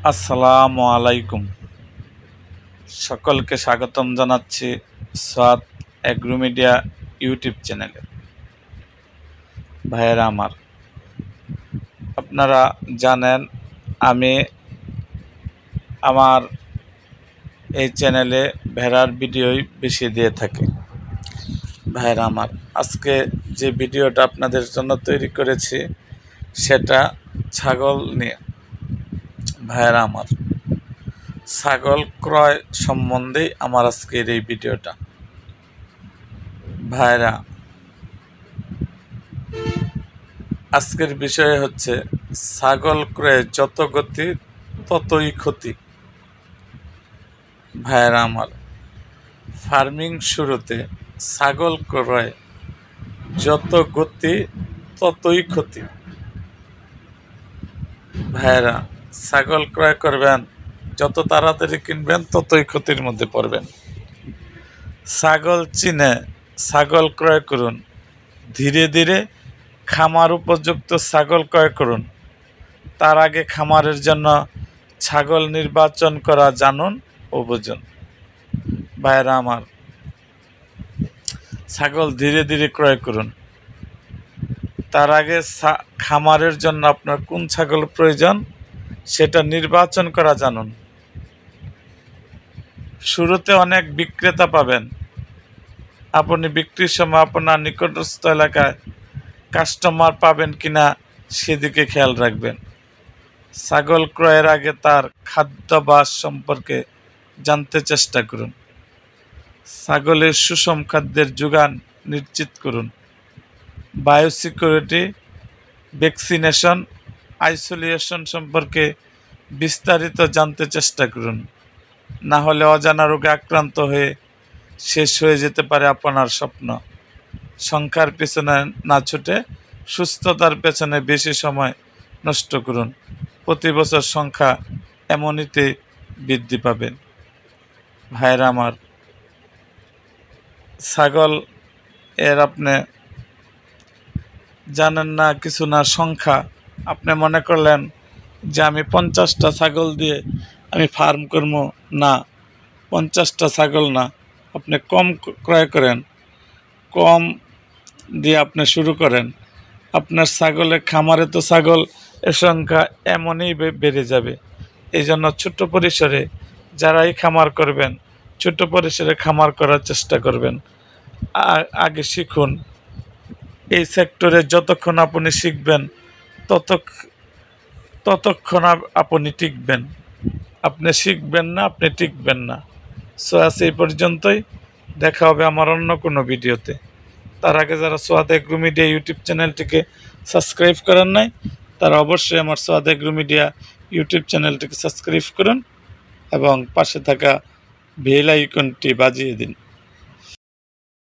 আসসালামু আলাইকুম। সকলকে স্বাগতম জানাচ্ছি সোয়াদ এগ্রোমিডিয়া ইউটিউব চ্যানেলে। ভাইয়েরা আমার, আপনারা জানেন আমি আমার এই চ্যানেলে ভেড়ার ভিডিওই বেশি দিয়ে থাকি। ভাইয়েরা আমার, আজকে যে ভিডিওটা আপনাদের জন্য তৈরি করেছি সেটা ছাগল নিয়ে। ভাইয়েরা আমার, ছাগল ক্রয় সম্বন্ধেই আমার আজকের এই ভিডিওটা। ভাইরা, আজকের বিষয় হচ্ছে ছাগল ক্রয়ে যত গতি ততই ক্ষতি। ভাইরা আমার, ফার্মিং শুরুতে ছাগল ক্রয়ে যত গতি ততই ক্ষতি। ভাইরা, ছাগল ক্রয় করবেন, যত তাড়াতাড়ি কিনবেন ততই ক্ষতির মধ্যে পড়বেন। ছাগল চিনে ছাগল ক্রয় করুন, ধীরে ধীরে খামার উপযুক্ত ছাগল ক্রয় করুন। তার আগে খামারের জন্য ছাগল নির্বাচন করা জানুন ও বুঝুন। ভাইরা আমার, ছাগল ধীরে ধীরে ক্রয় করুন। তার আগে খামারের জন্য আপনার কোন ছাগল প্রয়োজন সেটা নির্বাচন করা জানুন। শুরুতে অনেক বিক্রেতা পাবেন। আপনি বিক্রির সময় আপনার নিকটস্থ এলাকায় কাস্টমার পাবেন কিনা সেদিকে খেয়াল রাখবেন। ছাগল ক্রয়ের আগে তার খাদ্যাভ্যাস সম্পর্কে জানতে চেষ্টা করুন। ছাগলের সুষম খাদ্যের যোগান নিশ্চিত করুন। বায়োসিকিউরিটি, ভ্যাকসিনেশন, আইসোলেশন সম্পর্কে বিস্তারিত জানতে চেষ্টা করুন। না হলে অজানা রোগে আক্রান্ত হয়ে শেষ হয়ে যেতে পারে আপনার স্বপ্ন। সংখ্যার পেছনে না ছুটে সুস্থতার পেছনে বেশি সময় নষ্ট করুন। প্রতি বছর সংখ্যা এমনিতে বৃদ্ধি পাবে। ভাইরা আমার, ছাগল এর আপনি জানেন না, কিছু না, সংখ্যা। আপনি মনে করলেন যে আমি 50টা ছাগল দিয়ে আমি ফার্ম করব, না, 50টা ছাগল না, আপনি কম ক্রয় করেন, কম দিয়ে আপনি শুরু করেন। আপনার ছাগলের খামারে তো ছাগল এর সংখ্যা এমনই বেড়ে যাবে। এই জন্য ছোট্ট পরিসরে যারাই খামার করবেন, ছোট পরিসরে খামার করার চেষ্টা করবেন। আগে শিখুন। এই সেক্টরে যতক্ষণ আপনি শিখবেন ততক্ষণ আপনি টিকবেন। আপনি শিখবেন না, আপনি টিকবেন না। সো আজ এই পর্যন্তই। দেখা হবে আমার অন্য কোনো ভিডিওতে। তার আগে যারা সোয়াদ এগ্রো মিডিয়া ইউটিউব চ্যানেলটিকে সাবস্ক্রাইব করেন নাই, তারা অবশ্যই আমার সোয়াদ এগ্রো মিডিয়া ইউটিউব চ্যানেলটিকে সাবস্ক্রাইব করুন এবং পাশে থাকা বেল আইকনটি বাজিয়ে দিন।